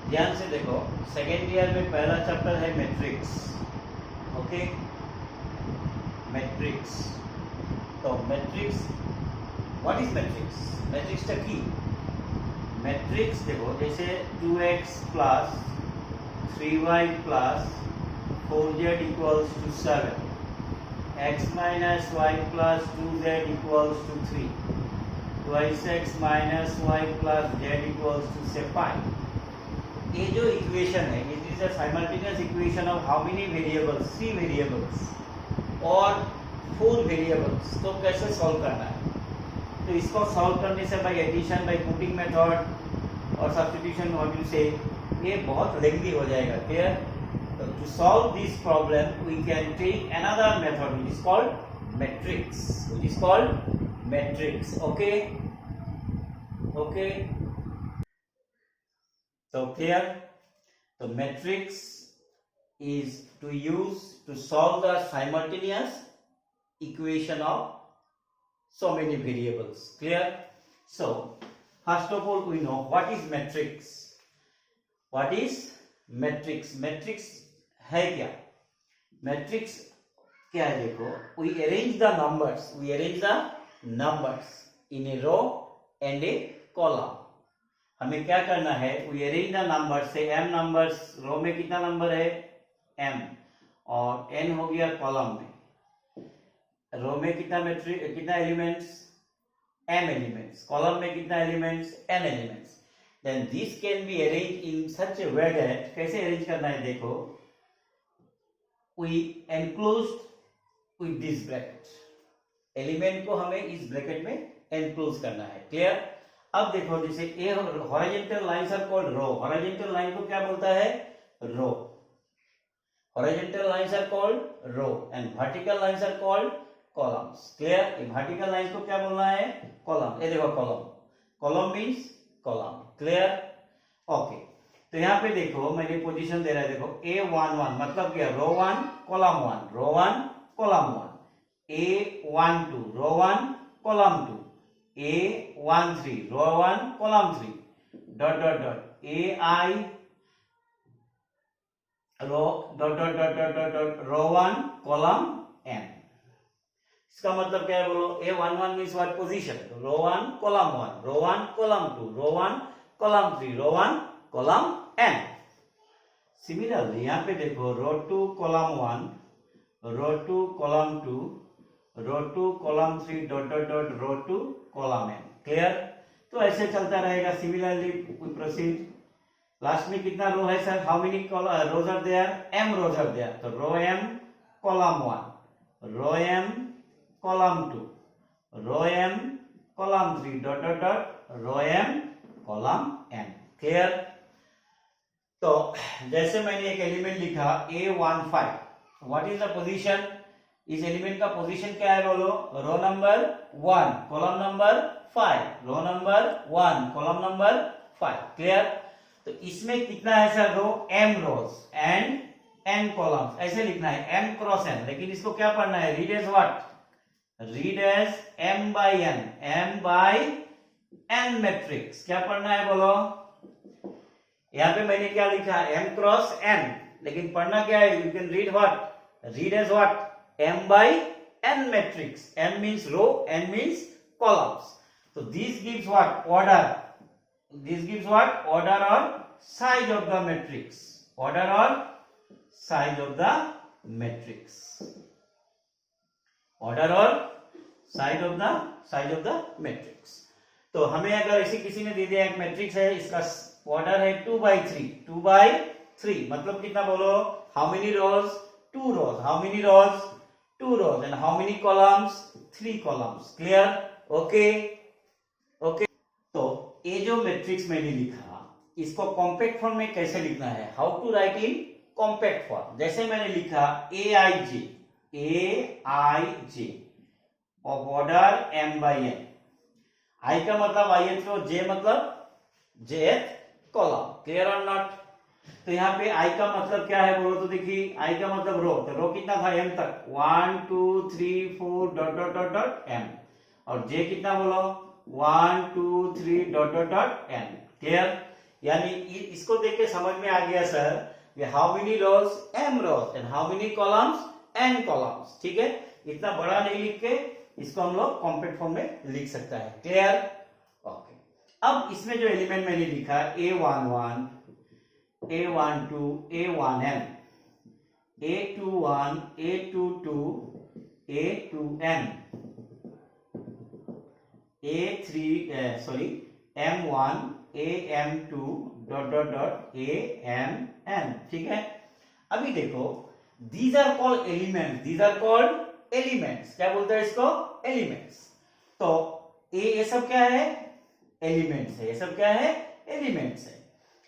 ध्यान से देखो, सेकेंड ईयर में पहला चैप्टर है मैट्रिक्स। Okay, matrix. तो matrix, what is matrix? Matrix का की मैट्रिक्स देखो, जैसे 2x plus 3y plus 4z equals to 7, x minus y plus 2z equals to 3, twice x minus y plus z equals to से 5। ये जो equation है, it is a simultaneous equation of how many variables, 3 variables और 4 variables. तो कैसे solve करना है? तो इसको सॉल्व करने से by addition, by putting method और सब्स्टिट्यूशन व्हाट यू से, ये बहुत लेंथी हो जाएगा। क्लियर? तो to solve this problem we can take another method which is called matrix, which is called matrix. Okay okay, so clear? So matrix is to use to solve the simultaneous equation of so many variables. Clear? So first of all we know what is matrix. What is matrix? Matrix है क्या? Matrix क्या है? देखो, we arrange the numbers in a row and a column. हमें क्या करना है? We arrange the number से m नंबर्स, रो में कितना नंबर है? m, और n हो गया कॉलम में। रो में कितना एलिमेंट्स? m elements. कॉलम में कितना elements? n elements. Then this can be arrange in such a way that, कैसे अरेंज करना है? देखो, we enclosed with this bracket, element को हमें इस ब्रैकेट में एनक्लोज करना है। क्लियर? अब देखो, जैसे a horizontal lines are called row. Horizontal line को क्या बोलता है? Row. Horizontal lines are called row and vertical lines are called columns. Clear? ये वर्टिकल लाइन को क्या बोलना है? कॉलम। ये देखो column, column means column. Clear? Okay, तो यहाँ पे देखो मैंने पोजीशन दे रहा है। देखो A11 मतलब क्या? Row 1 column 1, row 1 column 1। A12 row 1 column 2, A13 row 1 column 3, dot dot dot AI row dot dot dot dot dot dot row 1 column n। इसका मतलब क्या है बोलो? A11 means what? Position. Row 1 column 1, row 1 column 2, row 1 column 3, row 1 column n। Similarly यहाँ पे देखो, row 2 column 1, row 2 column 2, row 2 column 3, dot dot dot row 2 column n। Clear? तो ऐसे चलता रहेगा। Similarly we proceed. लास्ट में कितना row है sir? How many rows are there? m rows are there. तो row m column 1, row m column 2, row m column 3, dot dot dot row m column n। Clear? तो जैसे मैंने एक element लिखा A15, what is the position? इस element का position क्या है बोलो? Row number 1 column number 5, row number 1 column number 5। Clear? तो इसमें कितना है sir? Row m rows and n columns. ऐसे लिखना है m क्रॉस n, लेकिन इसको क्या पढ़ना है? Read as what? Read as m by n matrix. क्या पढ़ना है बोलो? यहाँ पे मैंने क्या लिखा? m क्रॉस n, लेकिन पढ़ना क्या है? You can read what? Read as what? m by n matrix. m means row, n means columns. So this gives what? Order. This gives what? Order or size of the matrix. Order or size of the matrix. Order or size of the matrix. तो हमें अगर ऐसी किसी ने दे दिया एक matrix है, इसका ऑर्डर है 2 by 3, 2 by 3 मतलब कितना बोलो? How many rows? 2 rows. How many rows? 2 rows and how many columns? 3 columns. Clear? Okay? Okay? तो ये जो मैट्रिक्स मैंने लिखा, इसको कॉम्पैक्ट फॉर्म में कैसे लिखना है? How to write in compact form? जैसे मैंने लिखा AIJ of order m by n। I का मतलब ith रो, J मतलब jth कॉलम। क्लियर और नॉट? तो यहाँ पे i का मतलब क्या है बोलो? तो देखिए i का मतलब रो, तो रो कितना था? m तक, 1 2 3 4 dot dot dot dot m, और j कितना बोलो? 1 2 3 dot dot dot n। Clear? यानी इसको देख के समझ में आ गया sir how many rows m rows and how many columns n columns. ठीक है, इतना बड़ा नहीं लिख के इसको हम लोग कॉम्पैक्ट फॉर्म में लिख सकता है। क्लियर? ओके। अब इसमें जो एलिमेंट मैंने लिखा a11 a12 a1n a21 a22 a2n m1 am2 dot dot dot amn। ठीक है, अभी देखो these are called elements, these are called elements। क्या बोलते हैं इसको? एलिमेंट्स। तो ये सब क्या है? एलिमेंट्स है। ये सब क्या है? एलिमेंट्स है।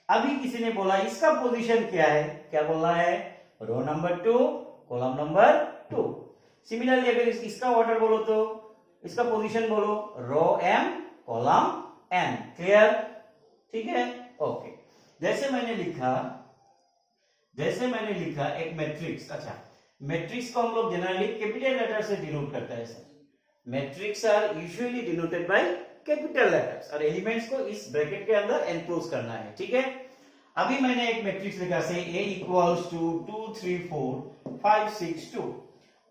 अभी किसी ने बोला इसका पोजीशन क्या है? क्या बोलना है? Row number 2 column number 2। Similarly अगर इसका ऑर्डर बोलो तो इसका पोजीशन बोलो row m column n। Clear? ठीक है, ओके। जैसे मैंने लिखा एक मैट्रिक्स। अच्छा, मैट्रिक्स को हम लोग जनरली कैपिटल लेटर से डिनोट करते हैं sir. Matrix are usually denoted by capital letters और एलिमेंट्स को इस ब्रैकेट के अंदर एनक्लोज करना है। ठीक है, अभी मैंने एक मैट्रिक्स लिखा से a इक्वल्स टू 2 3 4 5 6 2।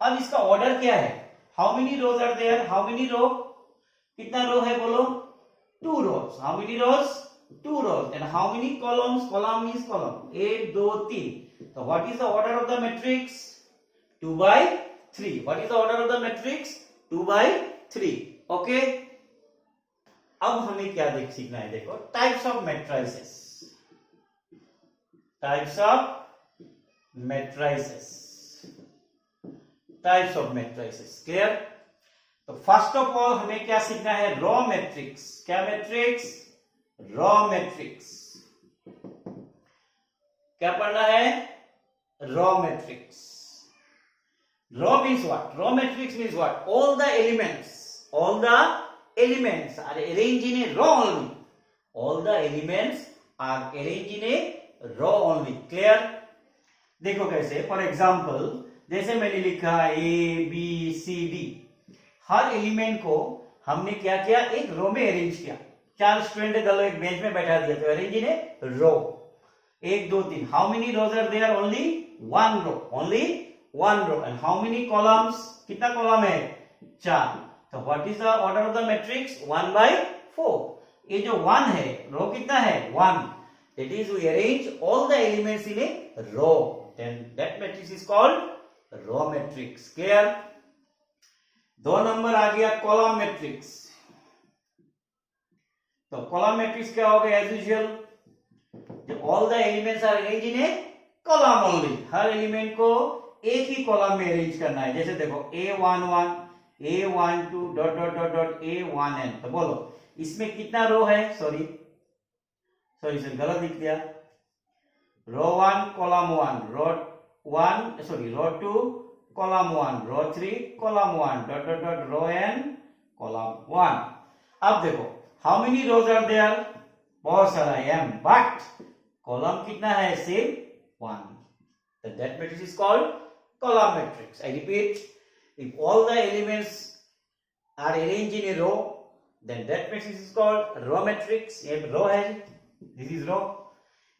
अब इसका ऑर्डर क्या है? How many rows are there? How many row? कितना रो है बोलो? 2 rows. How many rows? 2 rows। and how many columns? column means column 1 2 3। so what is the order of the matrix? 2 by 3। what is the order of the matrix? 2 by 3। okay, अब हमें क्या सीखना है? देखो types of matrices. Types of matrices. Types of matrices. Clear? तो first of all हमें क्या सीखना है? Raw matrix. क्या मैट्रिक्स? Raw matrix. क्या पढ़ना है? Raw matrix. Raw means what? Raw matrix means what? all the elements are arranged in a row only। all the elements are arranged in a row only। clear? देखो कैसे, for example जैसे मैंने लिखा a b c d, her element को हमने क्या किया? एक रो में अरेंज किया। 4 स्टूडेंट गलो एक बेंच में बैठा दिया, तो arrange in a row. 1 2 3। How many rows are there? Only 1 row. Only 1 row. And how many columns? कितना कॉलम है? 4। तो what is the order of the matrix? 1 by 4। ये जो 1 है, रो कितना है? 1। That is we arrange all the elements in a row, then that matrix is called row matrix. Clear? 2 number आ गया कॉलम मैट्रिक्स। तो कॉलम मैट्रिक्स क्या होगा? As usual all the elements are arrange in a column only. हर element को एक ही column में arrange करना है। जैसे देखो a11 a12 dot dot dot dot a1n। तो बोलो इसमें कितना रो है? सॉरी सर गलत लिख दिया। Row 1 column 1, row 2 column 1, row 3 column 1 dot dot dot row n column 1। अब देखो how many rows are there? बहुत सारा m, बट कॉलम कितना है? सिर्फ 1। तो that matrix is called column matrix. I repeat, if all the elements are arranged in a row, then that matrix is called row matrix। ये रो है, this is row।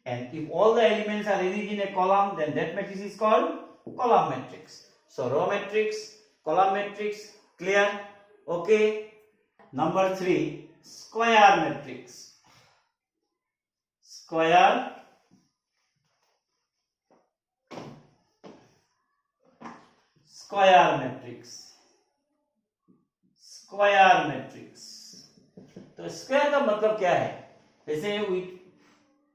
and if all the elements are arranged in a column, then that matrix is called column matrix। so row matrix, column matrix। clear? okay, number 3 square matrix। square matrix। Square matrix. तो square का मतलब क्या है? जैसे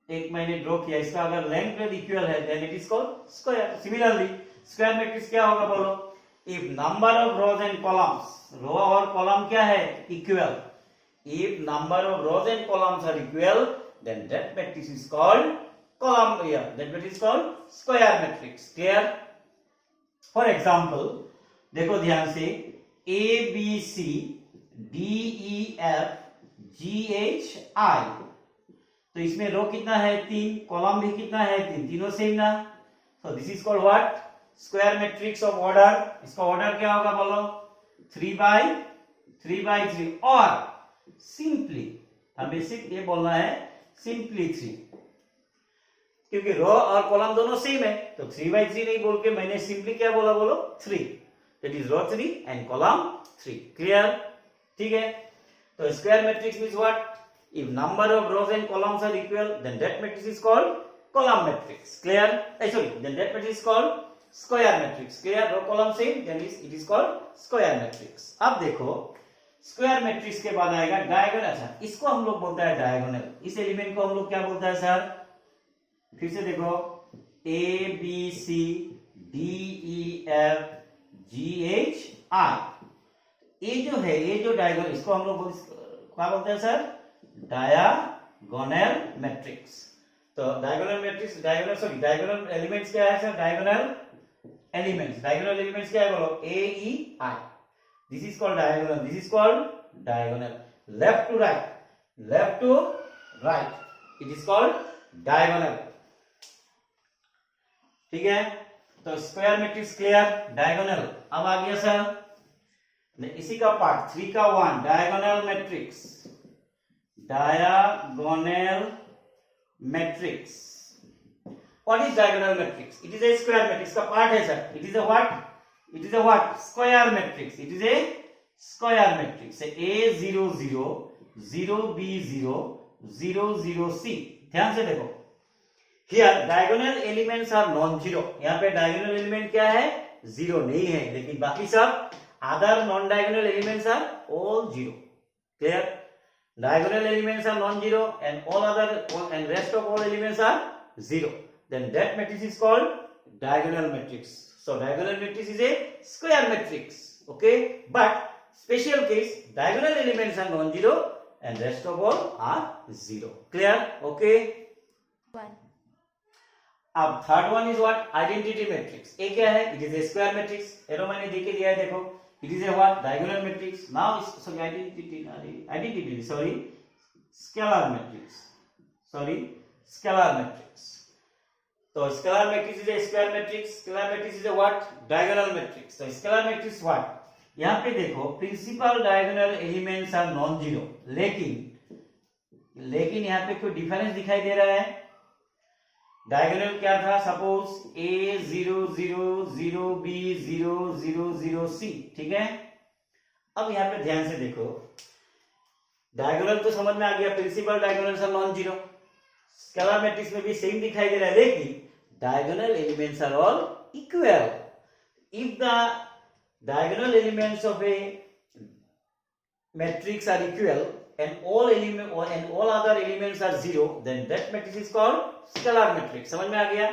एक मैंने draw किया, इसका अगर लेंथ विड्थ इक्वल है then it is called square. Similarly square matrix क्या होगा बोलो? If number of rows and columns, row और कॉलम क्या है? Equal. If number of rows and columns are equal, then that matrix is called column, that matrix is called square matrix. Clear? For example देखो ध्यान से, A B C D E F G H I। तो इसमें रो कितना है? 3। Column भी कितना है? 3। तीनों सेम ना। so this is called what? Square matrix of order. इसका ऑर्डर क्या होगा बोलो? 3 by 3। और सिंपली हमें सिर्फ ये बोलना है सिंपली 3। क्योंकि रो और कॉलम दोनों सेम है, तो 3/3 नहीं बोल के मैंने सिंपली क्या बोला, बोलो 3, that is row 3 and column 3। Clear? ठीक है, तो square matrix means what? If number of rows and columns are equal, then that matrix is called column matrix. Clear? Sorry, then that matrix is called square matrix. Clear? Row column same, then it is called square matrix. अब देखो square matrix के बाद आएगा diagonal. अच्छा, इसको हम लोग बोलता है डायगोनल। इस एलिमेंट को हम लोग क्या बोलता है सर? फिर से देखो, A B C D E F G H I, ये जो है, ये जो डायगोनल, इसको हम लोग क्या बोलते हैं सर? Diagonal matrix. तो डायगोनल मैट्रिक्स, डायगोनल एलिमेंट्स क्या है सर? डायगोनल एलिमेंट्स क्या है बोलो? A E I, this is called diagonal, this is called diagonal. Left to right, it is called diagonal. ठीक है, तो स्क्वायर मैट्रिक्स क्लियर, डायगोनल। अब आ गया सर इसी का पार्ट 3 का 1, diagonal matrix. Diagonal matrix. What is diagonal matrix? It is a square matrix का part है sir. It is a what? It is a what? Square matrix. It is a square matrix. A0 0 0 B 0 0 0 C। ध्यान से देखो, here diagonal elements are non-zero। यहाँ पे diagonal element क्या है? Zero नहीं है, लेकिन बाकी सब other non-diagonal elements are all zero। Clear? Diagonal elements are non-zero and and rest of all elements are zero. Then that matrix is called diagonal matrix. So diagonal matrix is a square matrix. Okay, but special case, diagonal elements are non-zero and rest of all are zero. Clear? Okay. One. अब third one is what? Identity matrix. ये क्या है? It is a square matrix. Arrow मैंने देके दिया है, देखो। It is a what? Diagonal matrix. Now, scalar matrix. Scalar matrix. So, scalar matrix is a square matrix. Scalar matrix is a what? Diagonal matrix. So, scalar matrix what? यहाँ पे देखो, principal diagonal elements are non-zero. लेकिन यहाँ पे कोई difference दिखाई दे रहा है। डायगोनल क्या था? Suppose A0 0 0 B 0 0 0 C। ठीक है, अब यहाँ पे ध्यान से देखो, डायगोनल तो समझ में आ गया, principal diagonals are non zero. Scalar matrix में भी सेम दिखाई दे रहा है, लेकिन diagonal elements are all equal. If the diagonal elements of a matrix are equal and all other elements are zero, then that matrix is called scalar matrix। समझ में आ गया?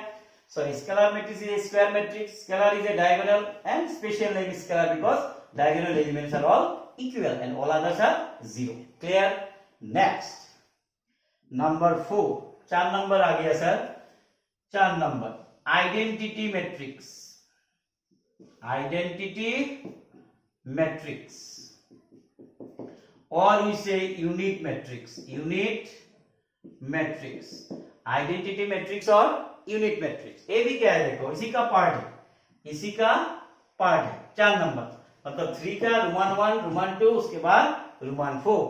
So scalar matrix is a square matrix, scalar is a diagonal and special name is scalar because diagonal elements are all equal and all others are zero। Clear? Next, number 4, 4 number आ गया sir. 4 number, identity matrix। identity matrix और इसे unit matrix. Identity matrix और unit matrix, ये भी क्या है? देखो, इसी का पार्ट है। 4 नंबर, मतलब 3 का रोमन 1 रोमन 2 उसके बाद रोमन 4।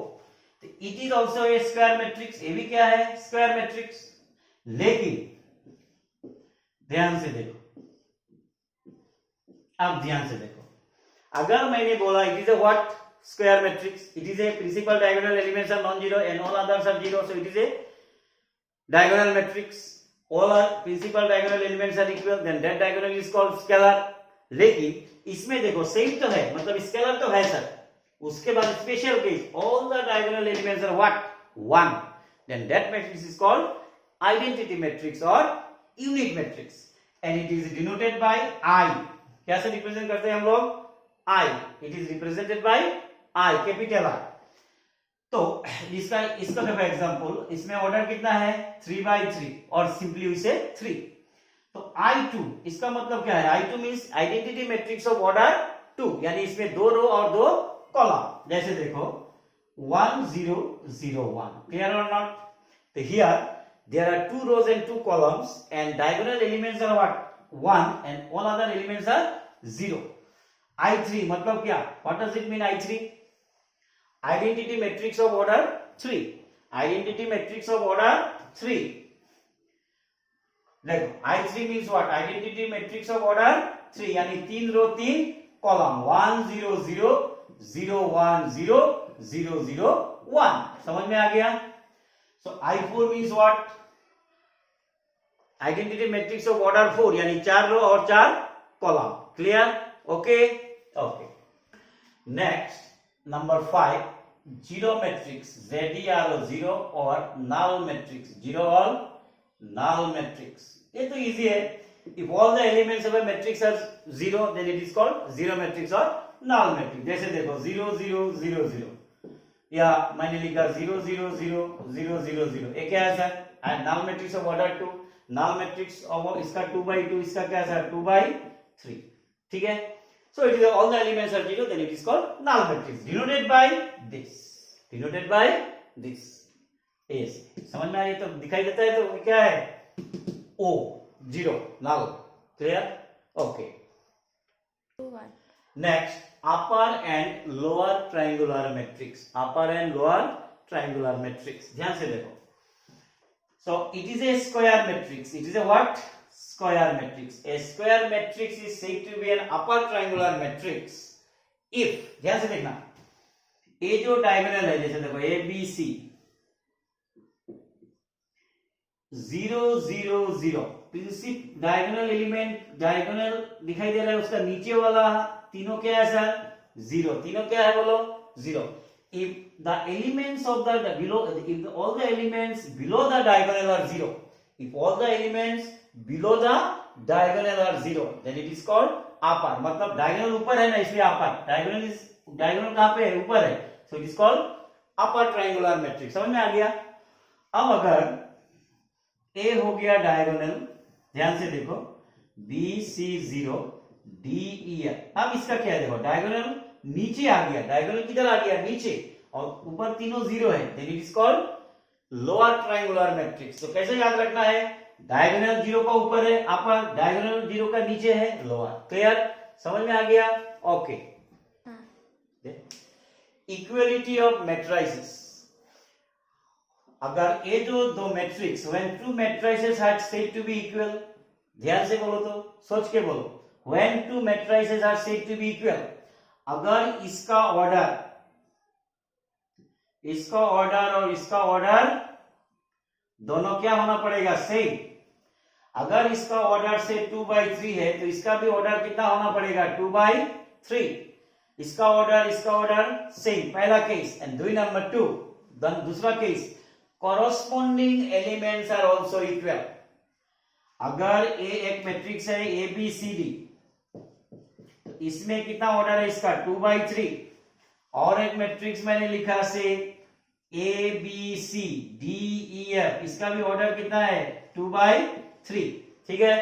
तो it is also a square matrix. ये भी क्या है? Square matrix. लेकिन ध्यान से देखो, अब ध्यान से देखो, अगर मैंने बोला it is a what? Square matrix, it is a principal diagonal elements are non-zero and all others are zero, so it is a diagonal matrix। all are principal diagonal elements are equal, then that diagonal is called scalar। लेकिन इसमें देखो same तो है, मतलब scalar तो है sir, उसके बाद special case, all the diagonal elements are what? 1, then that matrix is called identity matrix or unit matrix and it is denoted by I। कैसे रिप्रेजेंट करते हैं हम लोग? I, it is represented by I, capital I। तो इसका देखो example, इसमें order कितना है? 3/3 और सिंपली इसे 3। तो I2, इसका मतलब क्या है? I2 means identity matrix of order 2, यानी इसमें 2 रो और 2 कॉलम। जैसे देखो 1 0 0 1, क्लियर और नॉट? तो here there are 2 rows and 2 columns and diagonal elements are what? 1 and all other elements are 0। I3 मतलब क्या? What does it mean I3? Identity matrix of order 3। Identity matrix of order 3। देखो I3 means what, identity matrix of order 3, यानी 3 रो 3 column, 1 0 0 0 1 0 0 0 1। समझ में आ गया? सो I4 means what, identity matrix of order 4, यानी 4 रो और 4 column. Clear? Okay okay. Next number 5, zero matrix, ZERO, zero और null matrix, zero और null मैट्रिक्स। ये तो इजी है। If all the elements of a matrix are zero, then it is called zero matrix or null matrix। जैसे देखो 0 0 0 0, या मैंने लिखा 0 0 0 0 0 0, ये क्या है sir? And null matrix of order 2, null matrix of इसका 2 by 2, इसका क्या है सर? 2 by 3। ठीक है? So it is all the elements are zero, then it is called null matrix, denoted by this, denoted by this। yes, समझ में आई? तो दिखाई देता है तो क्या है? O, zero, null। clear? okay। next, upper and lower triangular matrix, upper and lower triangular matrix। ध्यान से देखो। so it is a square matrix, it is a what? square matrix। a square matrix is said to be an upper triangular matrix if, ध्यान से देखना, ये जो diagonal है, जैसे देखो A B C, 0 0 0, principal diagonal element, diagonal दिखाई दे रहा है, उसका नीचे वाला तीनों क्या है सर? 0। तीनों क्या है बोलो? 0। if the elements of the below, if all the elements below the diagonal are 0, if all the elements below the diagonal are 0, then it is called upper। मतलब डायगोनल ऊपर है ना, इसलिए upper। डायगोनल कहां पे है? ऊपर है, so it is called upper triangular matrix। समझ में आ गया? अब अगर A हो गया डायगोनल, ध्यान से देखो, B C 0 D E F, अब इसका क्या है? देखो डायगोनल नीचे आ गया, डायगोनल किधर आ गया? नीचे, और ऊपर तीनों 0 है, then it is called lower triangular matrix। तो कैसे याद रखना है? डायगोनल 0 का ऊपर है अपर, डायगोनल 0 का नीचे है लोअर। क्लियर? समझ में आ गया? ओके। इक्वलिटी ऑफ मैट्रिसेस, अगर ये जो दो matrix, when two matrices are said to be equal, ध्यान से बोलो, तो सोच के बोलो, when two matrices are said to be equal, अगर इसका ऑर्डर और इसका ऑर्डर दोनों क्या होना पड़ेगा? सेम। अगर इसका ऑर्डर से 2 by 3 है, तो इसका भी ऑर्डर कितना होना पड़ेगा? 2 by 3। इसका ऑर्डर सेम, पहला केस। एंड डू नंबर 2, दूसरा case, corresponding elements are also equal. अगर ए एक मैट्रिक्स है ए बी सी डी, तो इसमें कितना ऑर्डर है इसका? 2 by 3। और एक मैट्रिक्स मैंने लिखा से A B C D E F, इसका भी ऑर्डर कितना है? 2 by 3। ठीक है?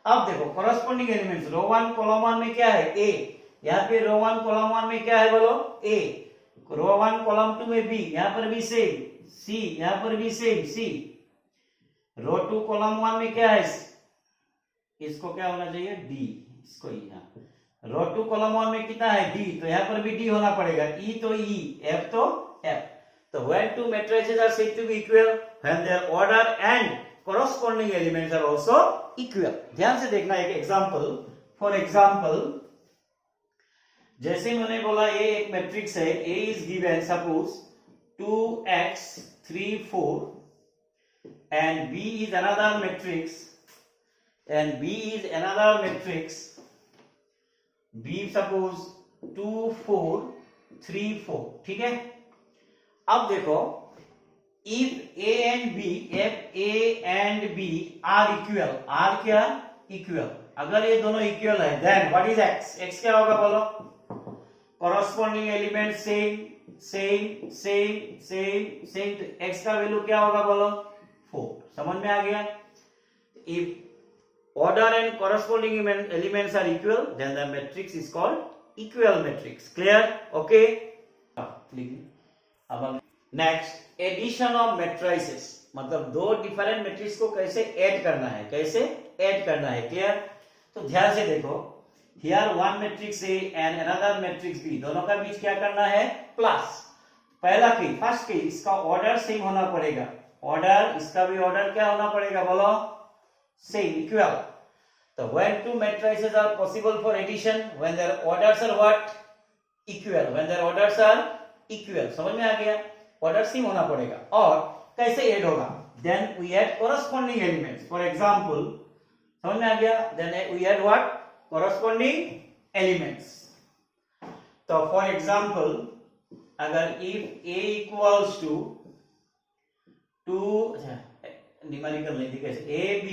अब देखो कॉरस्पॉन्डिंग एलिमेंट्स, रो 1 कॉलम 1 में क्या है? ए। यहाँ पे रो 1 कॉलम 1 में क्या है बोलो? ए। रो 1 कॉलम 2 में बी, यहाँ पर भी सेम, सी, यहाँ पर भी सेम, सी। रो 2 कॉलम 1 में क्या है? इसको क्या होना चाहिए? डी। इसको यहाँ रो 2 कॉलम 1 में कितना है? डी, तो यहाँ पर भी डी होना पड़ेगा। ई तो ई, एफ तो एफ। तो when two matrices are said to be equal, when their order and corresponding elements are also equal। ध्यान से देखना एक एग्जांपल। फॉर एग्जांपल, जैसे मैंने बोला ये एक मैट्रिक्स है, A is given suppose 2x 3 4, and B is another matrix, B suppose 2 4 3 4। ठीक है? अब देखो, if A and B, if A and B are equal, R क्या? इक्वल। अगर ये दोनों इक्वल है, then what is x? x क्या होगा बोलो? कॉरस्पॉन्डिंग एलिमेंट सेम, तो x का वैल्यू क्या होगा बोलो? 4। समझ में आ गया? If order and corresponding elements are equal, then the matrix is called equal matrix। Clear? Okay? अब नेक्स्ट, एडिशन ऑफ मैट्रिसेस, मतलब दो डिफरेंट मैट्रिक्स को कैसे ऐड करना है, क्लियर? तो ध्यान से देखो, here one matrix A and another matrix B, दोनों का बीच क्या करना है? प्लस। पहला केस, फर्स्ट केस, इसका ऑर्डर सेम होना पड़ेगा। ऑर्डर, इसका भी ऑर्डर क्या होना पड़ेगा बोलो? same, equal. So when two matrices are possible for addition, when their orders are what? Equal. When their orders are equal. समझ में आ गया? Order सेम होना पड़ेगा. और कैसे ऐड होगा? Then we add corresponding elements. For example, समझ में आ गया? Then we add what? Corresponding elements. So for example, अगर if A equals to 2, numerical नहीं थी कैसे? A B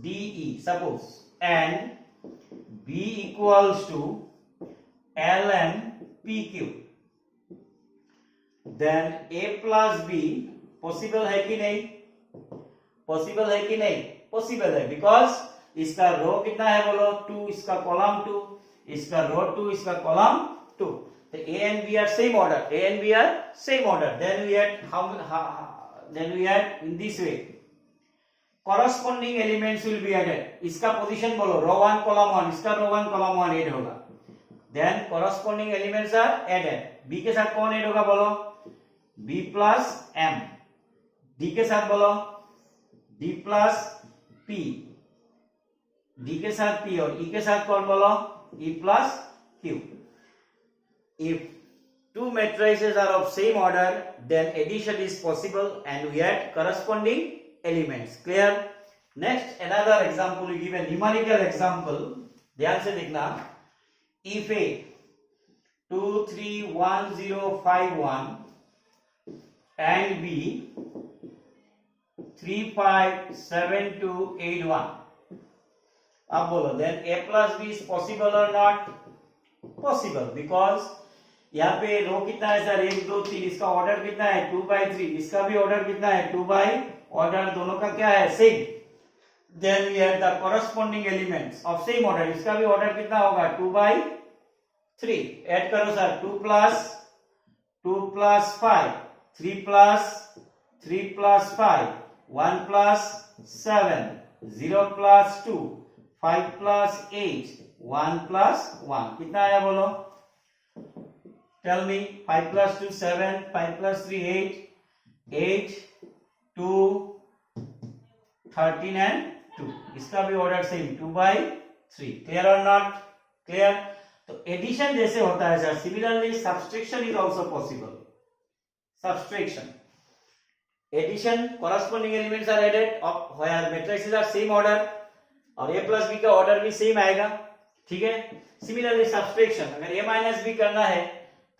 D E suppose and B equals to L N P Q, then A plus B possible है कि नहीं? Possible है कि नहीं? पॉसिबल है, बिकॉज इसका रो कितना है बोलो? 2, इसका कॉलम 2, इसका रो 2, इसका कॉलम 2. तो A and B are same order. A and B are same order. Then we add in this way. Corresponding elements will be added. इसका पोजीशन बोलो, रो 1 कॉलम 1, इसका रो 1 कॉलम 1 ऐड होगा. Then corresponding elements are added. B के साथ कौन add होगा बोलो? B plus M. D के साथ बोलो D plus P. D के साथ P और E के साथ कौन बोलो? E plus Q. If two matrices are of same order, then addition is possible and we add corresponding elements. Clear? Next, another example, we give a numerical example. ध्यान से देखना. If A 2 3 1 0 5 1 and B 3 5 7 2 8 1. अब बोलो, then A plus B is possible or not? Possible, because यहाँ पे रो कितना है sir? 1 2 3. इसका ऑर्डर कितना है? 2/3. इसका भी ऑर्डर कितना है? 2/, ऑर्डर दोनों का क्या है? Same. Then we have the corresponding elements of same order. इसका भी ऑर्डर कितना होगा? 2/3. ऐड करो sir. 2 plus 5, 3 plus 5, 1 plus 7, 0 plus 2, 5 plus 8, 1 plus 1. कितना आया बोलो? Tell me. 5 plus 2 7, 5 plus 3 8, 8 2 13 and 2. इसका भी ऑर्डर सेम, 2/3. क्लियर और नॉट? क्लियर? तो एडिशन जैसे होता है sir, similarly subtraction is also possible. Subtraction, addition, corresponding elements are added of where matrices are same order और A plus B का order भी सेम आएगा. ठीक है? सिमिलरली सब्सट्रैक्शन, अगर A minus B करना है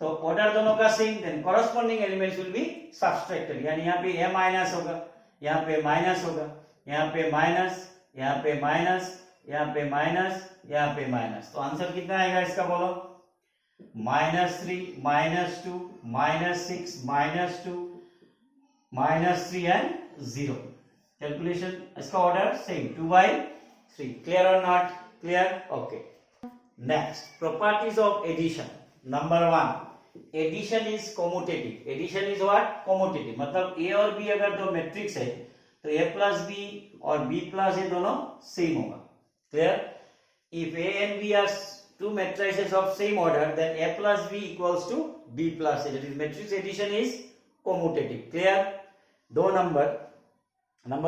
तो ऑर्डर दोनों का same, then corresponding elements will be subtracted. यानी यहाँ पे A माइनस होगा, यहाँ पे माइनस होगा, यहाँ पे माइनस, यहाँ पे माइनस, यहाँ पे माइनस, यहाँ पे माइनस. तो आंसर कितना आएगा इसका बोलो? -3, -2, -6, -2, -3 and 0. कैलकुलेशन, इसका ऑर्डर सेम, 2/3. क्लियर और not? Clear? Okay. Next, properties of addition. Number 1, addition is commutative. Addition is what? Commutative. मतलब A और B अगर दो मैट्रिक्स है तो A plus B और B plus A दोनों सेम होगा. Clear? If A and B are two matrices of same order, then A plus B equals to B plus A. That is, matrix addition is commutative. Clear? दो number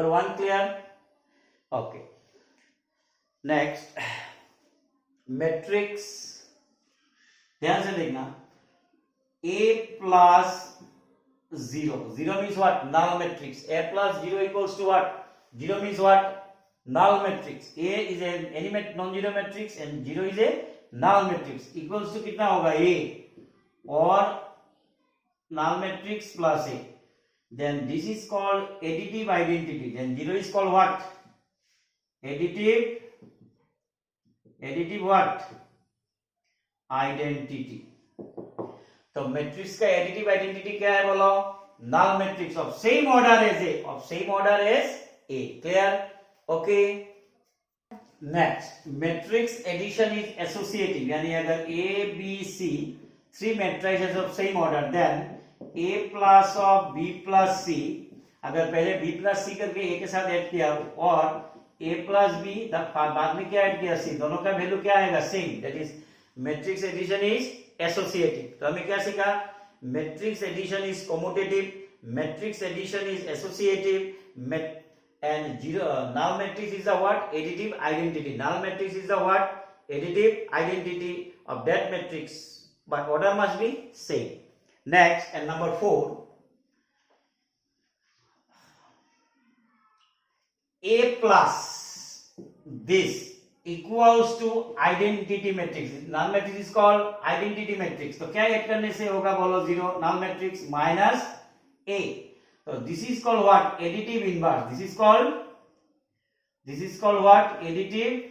1 clear? Okay. Next, matrix. ध्यान से देखना. A plus 0. 0 means what? Null matrix. A plus 0 equals to what? 0 means what? Null matrix. A is any non-zero matrix and 0 is a null matrix. Equals to कितना होगा? A or null matrix plus A. Then this is called additive identity. Then 0 is called what? Additive what? Identity. तो मैट्रिक्स का additive identity क्या है बोलो? Null matrix of same order as A, of same order as A. Clear? Okay. Next, matrix addition is associative. यानी अगर A B C 3 matrices of same order, then A plus of B plus C, अगर पहले B plus C करके A के साथ add किया और A plus B बाद में क्या ऐड किया? C, दोनों का वैल्यू क्या आएगा? Same. That is matrix addition is associative. तो हमें क्या सीखा? Matrix addition is commutative, matrix addition is associative, and null matrix is the what? Additive identity. Null matrix is the what? Additive identity of that matrix, but order must be same. Next, and number 4, A plus this equals to identity matrix. Null matrix is called identity matrix. तो क्या add करने से होगा बोलो? 0. Null matrix minus A. So this is called what? Additive inverse. This is called what? Additive.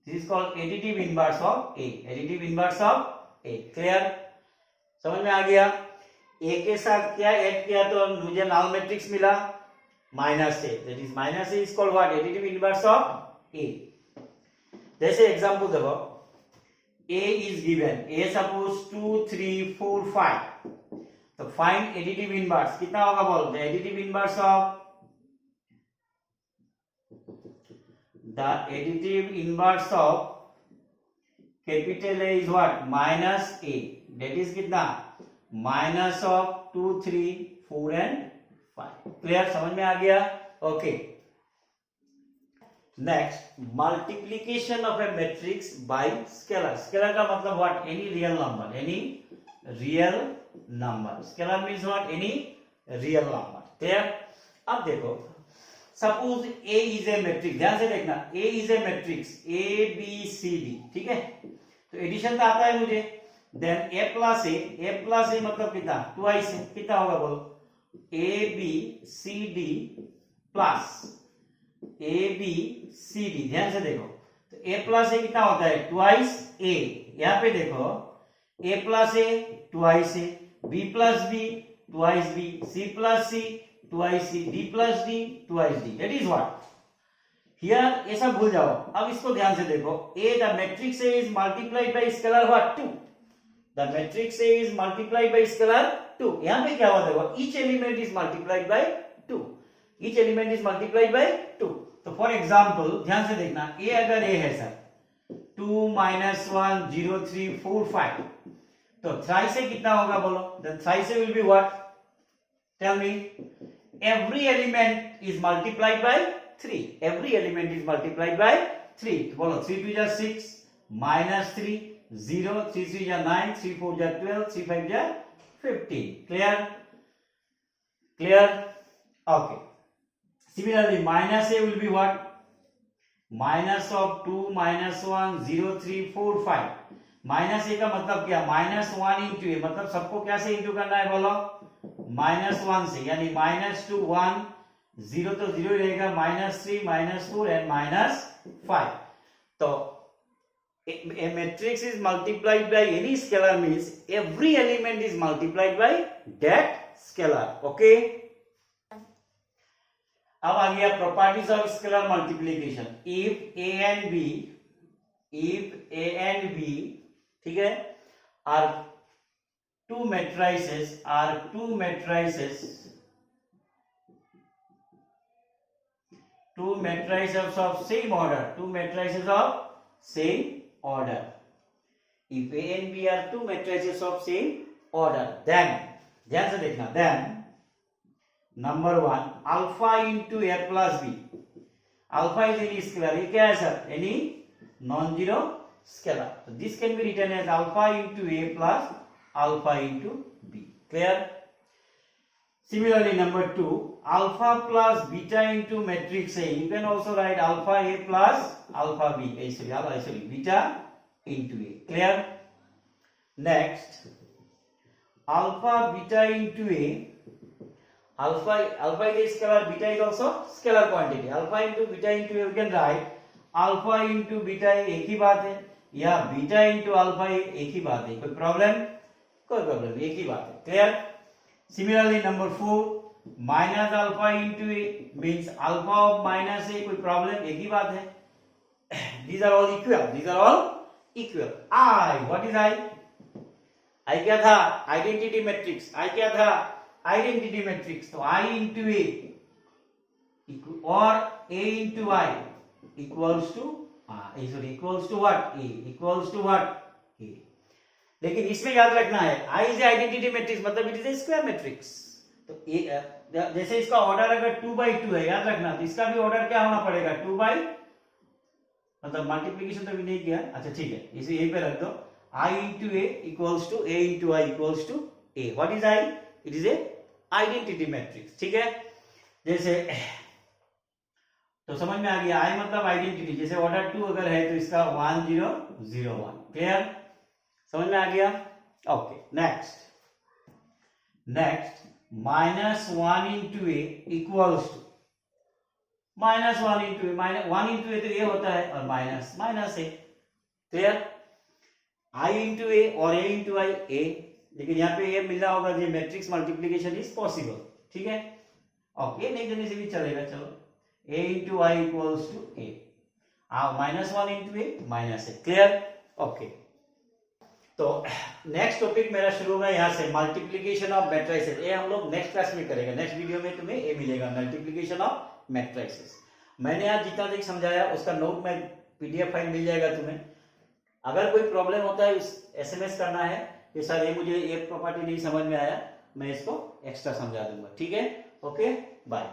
This is called additive inverse of A. Additive inverse of A. Clear? समझ में आ गया? A के साथ क्या ऐड किया तो मुझे null matrix मिला minus A. That is minus A is called what? Additive inverse of A. जैसे एग्जाम्पल देखो, A is given. A suppose 2, 3, 4, 5. तो find additive inverse. कितना होगा बोल? The additive inverse of capital A is what? Minus A. That is कितना? Minus of 2, 3, 4 and 5. Clear? समझ में आ गया? Okay. Next, multiplication of a matrix by scalar. Scalar का मतलब what? Any real number. Any real number. Scalar means what? Any real number. Clear? अब देखो, suppose A is a matrix. ध्यान से देखना, A is a matrix. A, B, C, D. ठीक है? तो एडिशन तो आता है मुझे. Then A plus A मतलब कितना? Twice है. कितना होगा बोलो? A, B, C, D plus A, B, C, D. ध्यान से देखो, तो A plus A कितना होता है? Twice A. यहाँ पे देखो, A plus A twice A, B plus B twice B, C plus C twice C, D plus D twice D. That is what? Here ये सब भूल जाओ. अब इसको ध्यान से देखो. A, the matrix A is multiplied by scalar what? 2. The matrix A is multiplied by scalar 2. यहाँ पे क्या हुआ देखो? Each element is multiplied by 2. Each element is multiplied by 2. तो फॉर एग्जाम्पल ध्यान से देखना, A अगर A है सर, 2 minus 1 0 3 4 5, तो थ्राइस से कितना होगा बोलो? Then thrice will be what? Tell me. Every element is multiplied by 3. Every element is multiplied by 3. तो बोलो 3 2 जा 6 minus 3 0, 3 3 जा 9, 3 4 जा 12, 3 5 जा 15. Clear? Clear? Okay. Similarly, minus A will be what? Minus of 2 minus 1 0 3 4 5. Minus ए का मतलब क्या? Minus 1 into ए, मतलब सबको क्या से इंटू करना है बोलो? माइनस 1 से, यानी माइनस 2 1 0 तो 0 रहेगा, माइनस 3 माइनस 4 एंड माइनस 5. तो a matrix is multiplied by any scalar means every element is multiplied by that scalar. Okay? अब आ गया properties of scalar multiplication. If A and B ठीक है are two matrices of same order. If A and B are two matrices of same order, then ध्यान से देखना, then number 1 alpha into A plus B. Alpha is any scalar. ये क्या है sir? Any non-zero scalar. So this can be written as alpha into A plus alpha into B. Clear? Similarly, number 2 alpha plus beta into matrix A. You can also write alpha A plus alpha B. Sorry, beta into A. Clear? Next, alpha beta into A. Alpha is scalar, beta is also scalar quantity. Alpha into beta into A, you can write alpha into beta एक ही बात है, या beta into alpha एक ही बात है. कोई problem? कोई problem, एक ही बात है. Clear? Similarly, number 4 minus alpha into A means alpha of minus A. कोई प्रॉब्लम? एक ही बात है. These are all equal. I, what is I? I क्या था? Identity matrix. I क्या था? Identity matrix. तो I into A or A into I equals to what? A equals to what? A. लेकिन इसमें याद रखना है, I is a identity matrix, मतलब it is a square matrix. तो जैसे इसका ऑर्डर अगर 2/2 है, याद रखना, तो इसका भी ऑर्डर क्या होना पड़ेगा, 2 बाई, मतलब मल्टीप्लीकेशन तो भी नहीं किया, अच्छा ठीक है, इसे यहीं पे रख दो, I into A equals to A into I equals to A. What is I? It is a identity matrix. ठीक है, जैसे तो समझ में आ गया, I मतलब आइडेंटिटी, जैसे ऑर्डर 2 अगर है तो इसका 1 0 0 1, क्लियर, समझ में आ गया, okay. Next -1 into A equals to -1 into A, -1 into A तो ये होता है, और minus A, clear, I into A और A into I, A, लेकिन यहाँ पे ये मिला होगा, ये मैट्रिक्स मल्टीप्लीकेशन इज पॉसिबल, ठीक है, ओके, नहीं देने से भी चलेगा, चलो, A into I equals to A, -1 into A minus A, clear, okay. तो नेक्स्ट टॉपिक मेरा शुरू होगा यहाँ से, मल्टीप्लीकेशन ऑफ मैट्रिसेस, ये हम लोग नेक्स्ट क्लास में करेंगे, नेक्स्ट वीडियो में तुम्हें ये मिलेगा, मल्टीप्लीकेशन ऑफ मैट्रिसेस। मैंने आज जितना देख समझाया उसका नोट में PDF फाइल मिल जाएगा तुम्हें। अगर कोई प्रॉब्लम होता है, SMS करना है कि सर ये मुझे ये प्रॉपर्टी नहीं समझ में आया, मैं इसको एक्स्ट्रा समझा दूंगा, ठीक है, ओके, बाय।